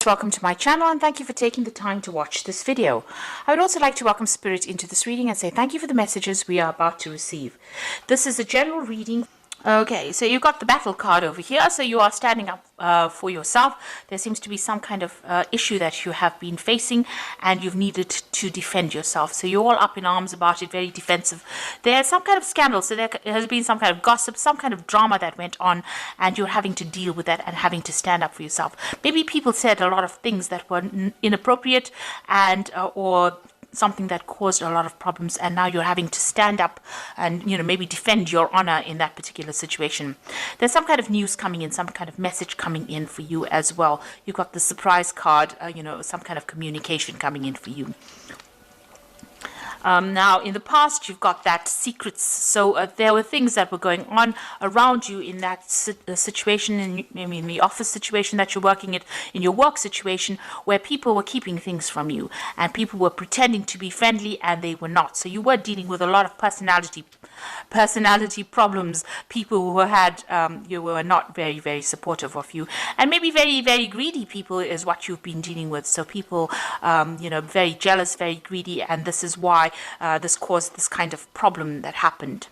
Welcome to my channel and thank you for taking the time to watch this video. I would also like to welcome Spirit into this reading and say thank you for the messages we are about to receive. This is a general reading. Okay, so you've got the battle card over here, so you are standing up for yourself. There seems to be some kind of issue that you have been facing and you've needed to defend yourself. So you're all up in arms about it, very defensive. There's some kind of scandal, so there has been some kind of gossip, some kind of drama that went on, and you're having to deal with that and having to stand up for yourself. Maybe people said a lot of things that were inappropriate and or something that caused a lot of problems, and now you're having to stand up and maybe defend your honor in that particular situation. There's some kind of news coming in, some kind of message coming in for you as well. You've got the surprise card, some kind of communication coming in for you. Now, in the past, you've got that secrets. So there were things that were going on around you in that situation, in the office situation that you're working at, in your work situation, where people were keeping things from you and people were pretending to be friendly and they were not. So you were dealing with a lot of personality problems. People who had you were not very, very supportive of you, and maybe very, very greedy people is what you've been dealing with. So people very jealous, very greedy, and this is why this caused this kind of problem that happened.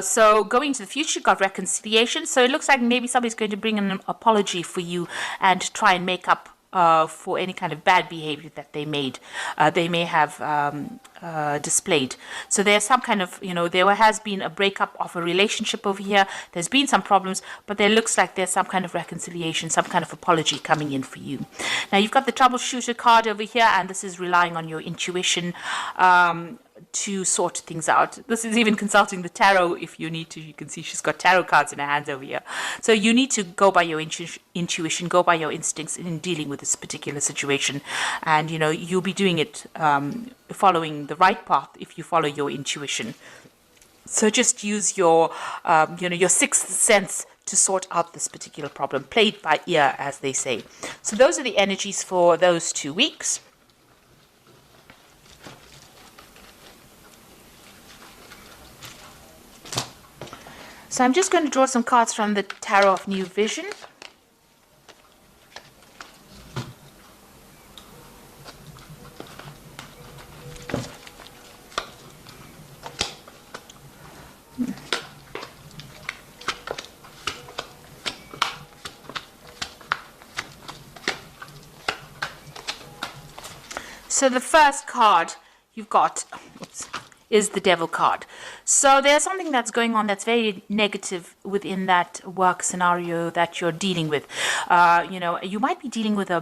So going to the future, you've got reconciliation. So it looks like maybe somebody's going to bring an apology for you and try and make up for any kind of bad behavior that they may have displayed. So there's some kind of, there has been a breakup of a relationship over here. There's been some problems, but there looks like there's some kind of reconciliation, some kind of apology coming in for you. Now you've got the troubleshooter card over here, and this is relying on your intuition to sort things out. This is even consulting the tarot if you need to. You can see she's got tarot cards in her hands over here. So you need to go by your intuition, go by your instincts in dealing with this particular situation. And, you'll be doing it following the right path if you follow your intuition. So just use your, your sixth sense to sort out this particular problem. Play it by ear, as they say. So those are the energies for those 2 weeks. So I'm just going to draw some cards from the Tarot of New Vision. So the first card you've got is the Devil card. So there's something that's going on that's very negative within that work scenario that you're dealing with. You might be dealing with a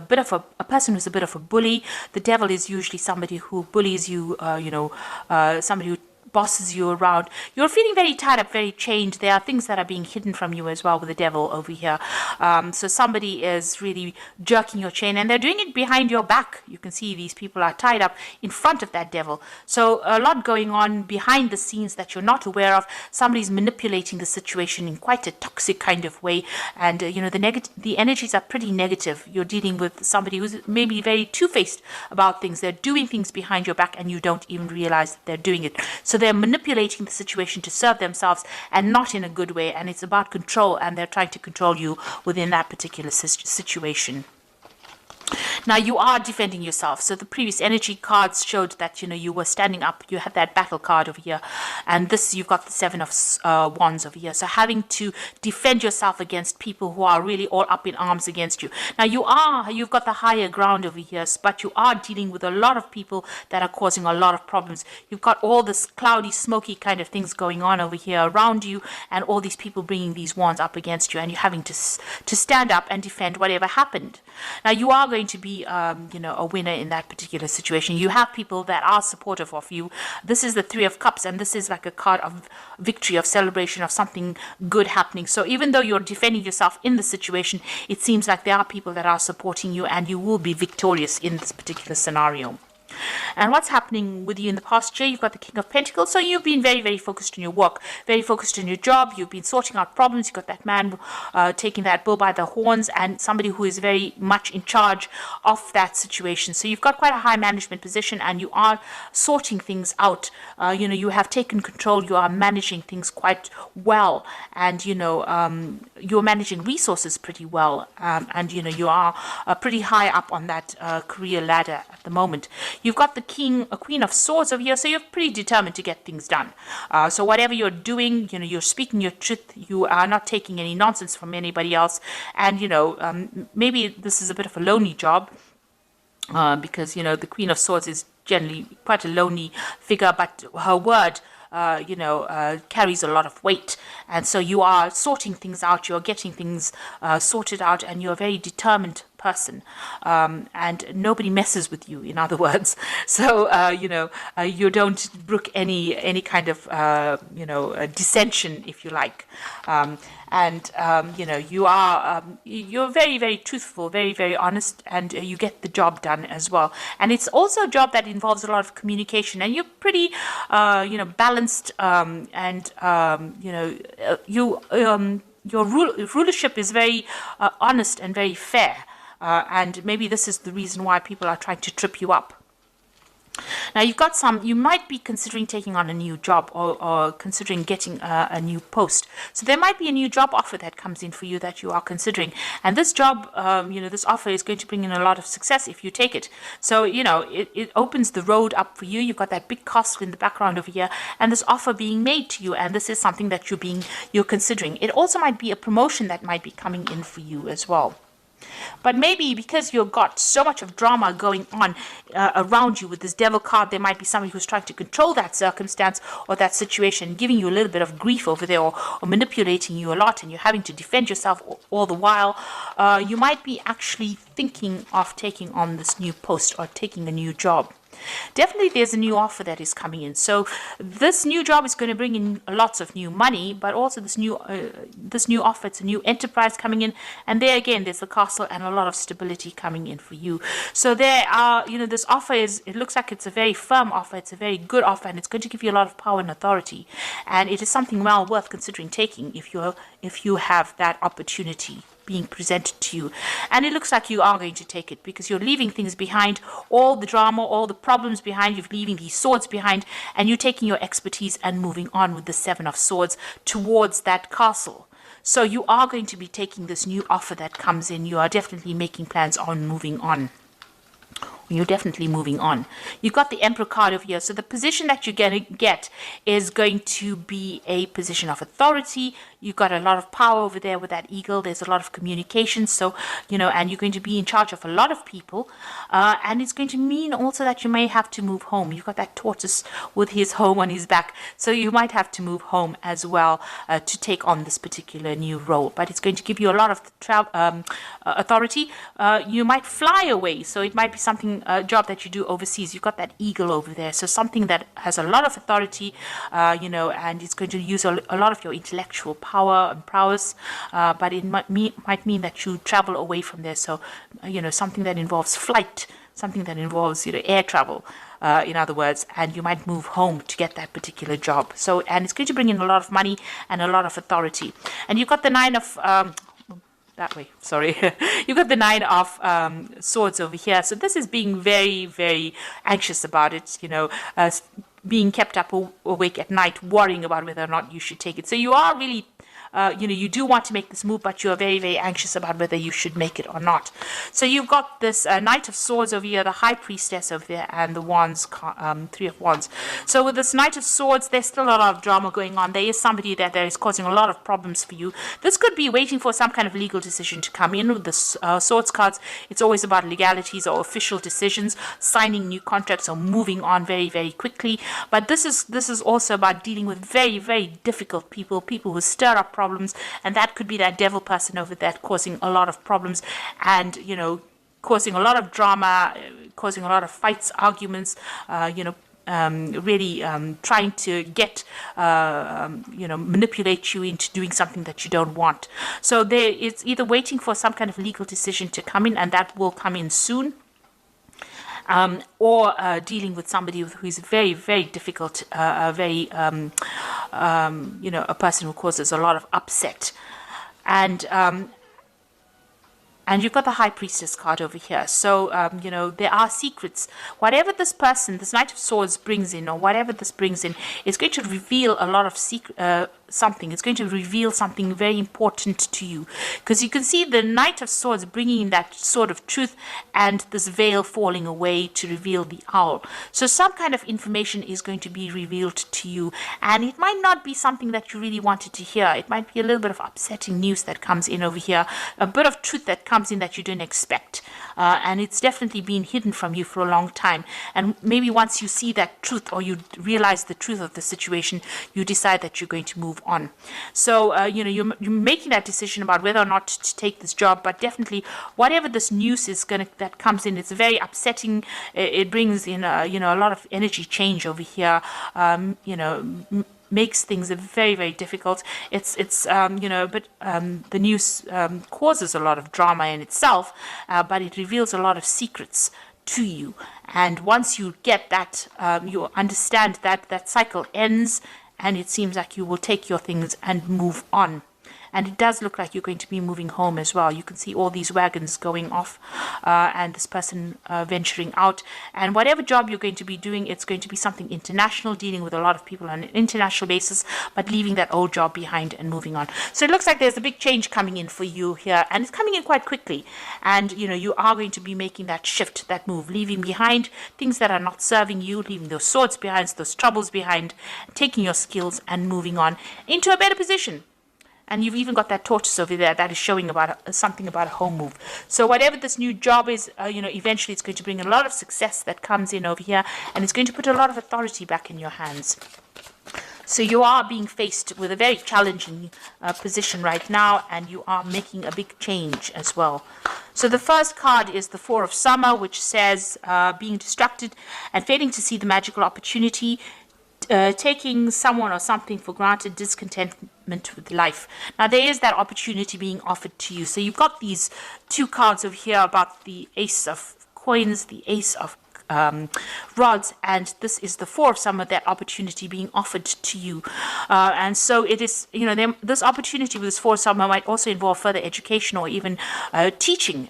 person who's a bit of a bully. The Devil is usually somebody who bullies you, somebody who bosses you around. You're feeling very tied up, very chained. There are things that are being hidden from you as well with the Devil over here. So somebody is really jerking your chain, and they're doing it behind your back. You can see these people are tied up in front of that Devil. So a lot going on behind the scenes that you're not aware of. Somebody's manipulating the situation in quite a toxic kind of way, and the energies are pretty negative. You're dealing with somebody who's maybe very two-faced about things. They're doing things behind your back and you don't even realize that they're doing it. So they're manipulating the situation to serve themselves and not in a good way, and it's about control, and they're trying to control you within that particular situation. Now you are defending yourself. So the previous energy cards showed that you were standing up. You had that battle card over here, and this you've got the Seven of Wands over here. So having to defend yourself against people who are really all up in arms against you. Now you've got the higher ground over here, but you are dealing with a lot of people that are causing a lot of problems. You've got all this cloudy, smoky kind of things going on over here around you, and all these people bringing these wands up against you, and you're having to stand up and defend whatever happened. Now you are going to be a winner in that particular situation. You have people that are supportive of you. This is the Three of Cups, and this is like a card of victory, of celebration, of something good happening. So even though you're defending yourself in the situation, it seems like there are people that are supporting you, and you will be victorious in this particular scenario. And what's happening with you in the past year? You've got the King of Pentacles. So you've been very, very focused on your work, very focused on your job. You've been sorting out problems. You've got that man taking that bull by the horns, and somebody who is very much in charge of that situation. So you've got quite a high management position, and you are sorting things out. You have taken control. You are managing things quite well, and you're managing resources pretty well, and you are pretty high up on that career ladder at the moment. You've got the Queen of Swords over here, so you're pretty determined to get things done. So whatever you're doing, you're speaking your truth. You are not taking any nonsense from anybody else, and maybe this is a bit of a lonely job, because the Queen of Swords is generally quite a lonely figure, but her word carries a lot of weight, and so you are sorting things out, you're getting things sorted out, and you're a very determined person, and nobody messes with you, in other words. So you don't brook any kind of dissension, if you like. You're very, very truthful, very, very honest, and you get the job done as well. And it's also a job that involves a lot of communication, and you're pretty balanced, your rulership is very honest and very fair. And maybe this is the reason why people are trying to trip you up. Now, you might be considering taking on a new job, or considering getting a new post. So there might be a new job offer that comes in for you that you are considering. And this job, this offer is going to bring in a lot of success if you take it. So, it opens the road up for you. You've got that big castle in the background over here, and this offer being made to you. And this is something that you're considering. It also might be a promotion that might be coming in for you as well. But maybe because you've got so much of drama going on around you with this devil card, there might be somebody who's trying to control that circumstance or that situation, giving you a little bit of grief over there, or manipulating you a lot, and you're having to defend yourself all the while. You might be actually thinking of taking on this new post or taking a new job. Definitely there's a new offer that is coming in. So this new job is going to bring in lots of new money, but also this new offer, it's a new enterprise coming in, and there again there's the castle and a lot of stability coming in for you. So there are, this offer it looks like it's a very firm offer, it's a very good offer, and it's going to give you a lot of power and authority, and it is something well worth considering taking if you have that opportunity being presented to you. And it looks like you are going to take it, because you're leaving things behind, all the drama, all the problems behind. You're leaving these swords behind, and you're taking your expertise and moving on with the Seven of Swords towards that castle. So you are going to be taking this new offer that comes in. You are definitely making plans on moving on. You're definitely moving on. You've got the Emperor card over here. So the position that you're going to get is going to be a position of authority. You've got a lot of power over there with that eagle. There's a lot of communication. So, and you're going to be in charge of a lot of people. And it's going to mean also that you may have to move home. You've got that tortoise with his home on his back. So you might have to move home as well to take on this particular new role. But it's going to give you a lot of authority. You might fly away. So it might be something, a job that you do overseas. You've got that eagle over there. So something that has a lot of authority, and it's going to use a lot of your intellectual power and prowess, but it might mean that you travel away from there. So, something that involves flight, something that involves, air travel, in other words, and you might move home to get that particular job. So, and it's going to bring in a lot of money and a lot of authority. And you've got the Nine of... that way, sorry. You've got the Nine of Swords over here. So this is being very, very anxious about it, being kept up awake at night, worrying about whether or not you should take it. So you are really, you do want to make this move, but you're very, very anxious about whether you should make it or not. So you've got this Knight of Swords over here, the High Priestess over there, and the Wands, Three of Wands. So with this Knight of Swords, there's still a lot of drama going on. There is somebody that is causing a lot of problems for you. This could be waiting for some kind of legal decision to come in. With the Swords cards, it's always about legalities or official decisions, signing new contracts or moving on very, very quickly. But this is also about dealing with very, very difficult people who stir up problems, and that could be that devil person over there causing a lot of problems, and causing a lot of drama, causing a lot of fights, arguments, really trying to get manipulate you into doing something that you don't want. So it's either waiting for some kind of legal decision to come in, and that will come in soon. or dealing with somebody who is very, very difficult, a person who causes a lot of upset. And you've got the High Priestess card over here. So, there are secrets. Whatever this person, this Knight of Swords brings in, or whatever this brings in, is going to reveal a lot of something. It's going to reveal something very important to you. Because you can see the Knight of Swords bringing in that sword of truth and this veil falling away to reveal the owl. So some kind of information is going to be revealed to you. And it might not be something that you really wanted to hear. It might be a little bit of upsetting news that comes in over here. A bit of truth that comes in that you didn't expect. And it's definitely been hidden from you for a long time. And maybe once you see that truth, or you realize the truth of the situation, you decide that you're going to move on. So, you're making that decision about whether or not to take this job, but definitely whatever this news is that comes in, it's very upsetting. It brings in, a lot of energy change over here, makes things very, very difficult. The news causes a lot of drama in itself, but it reveals a lot of secrets to you. And once you get that, you understand that cycle ends, and it seems like you will take your things and move on. And it does look like you're going to be moving home as well. You can see all these wagons going off, and this person venturing out. And whatever job you're going to be doing, it's going to be something international, dealing with a lot of people on an international basis, but leaving that old job behind and moving on. So it looks like there's a big change coming in for you here, and it's coming in quite quickly. And, you are going to be making that shift, that move, leaving behind things that are not serving you, leaving those swords behind, those troubles behind, taking your skills and moving on into a better position. And you've even got that tortoise over there that is showing about something about a home move. So whatever this new job is, eventually it's going to bring a lot of success that comes in over here, and it's going to put a lot of authority back in your hands. So you are being faced with a very challenging position right now, and you are making a big change as well. So the first card is the Four of Summer, which says being distracted and failing to see the magical opportunity, taking someone or something for granted, discontentment with life. Now there is that opportunity being offered to you. So you've got these two cards over here about the Ace of Coins, the Ace of rods, and this is the Four of Summer, that opportunity being offered to you. And so it is, this opportunity with this Four of Summer might also involve further education, or even teaching,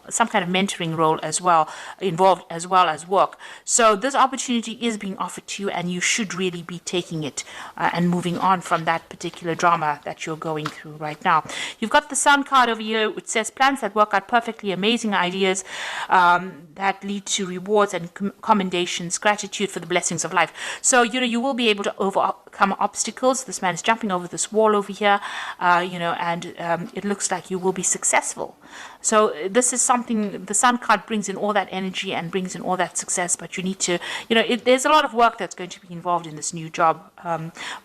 some kind of mentoring role as well, involved, as well as work. So this opportunity is being offered to you, and you should really be taking it and moving on from that particular drama that you're going through right now. You've got the Sun card over here, which says plans that work out perfectly, amazing ideas that lead to rewards and commendations, gratitude for the blessings of life. So, you will be able to overcome obstacles. This man is jumping over this wall over here, and it looks like you will be successful. So this is something, the Sun card brings in all that energy and brings in all that success, but you need to, there's a lot of work that's going to be involved in this new job,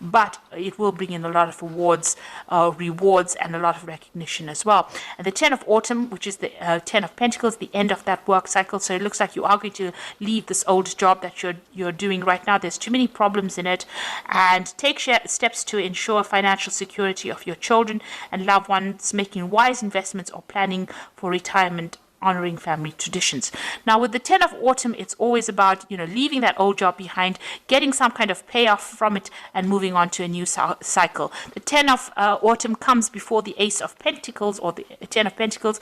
but it will bring in a lot of rewards, and a lot of recognition as well. And the Ten of Autumn, which is the Ten of Pentacles, the end of that work cycle. So it looks like you are going to leave this old job that you're doing right now. There's too many problems in it, and take steps to ensure financial security of your children and loved ones, making wise investments or planning for retirement, honoring family traditions. Now with the Ten of Autumn, it's always about, leaving that old job behind, getting some kind of payoff from it, and moving on to a new cycle. The Ten of Autumn comes before the Ace of Pentacles, or the Ten of Pentacles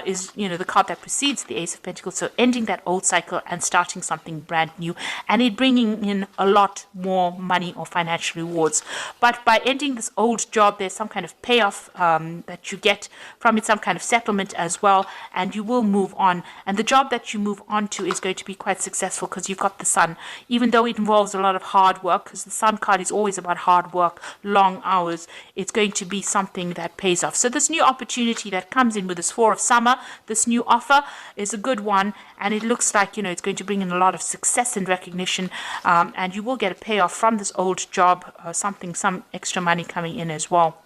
is, the card that precedes the Ace of Pentacles. So ending that old cycle and starting something brand new, and it bringing in a lot more money or financial rewards. But by ending this old job, there's some kind of payoff that you get from it, some kind of settlement as well, and you will move on. And the job that you move on to is going to be quite successful, because you've got the Sun, even though it involves a lot of hard work, because the Sun card is always about hard work, long hours. It's going to be something that pays off. So this new opportunity that comes in with this Four of Summer, this new offer, is a good one, and it looks like, it's going to bring in a lot of success and recognition, and you will get a payoff from this old job, some extra money coming in as well.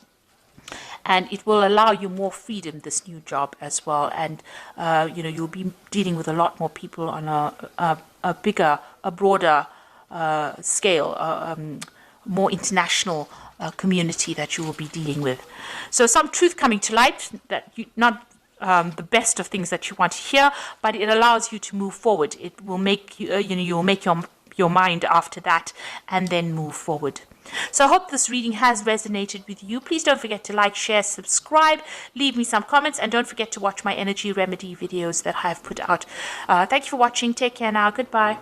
And it will allow you more freedom, this new job as well. And, you'll be dealing with a lot more people on a bigger, a broader scale, more international community that you will be dealing with. So some truth coming to light, that the best of things that you want to hear, but it allows you to move forward. It will make you, you'll make your mind after that and then move forward. So I hope this reading has resonated with you. Please don't forget to like, share, subscribe, leave me some comments, and don't forget to watch my energy remedy videos that I've put out. Thank you for watching. Take care now. Goodbye.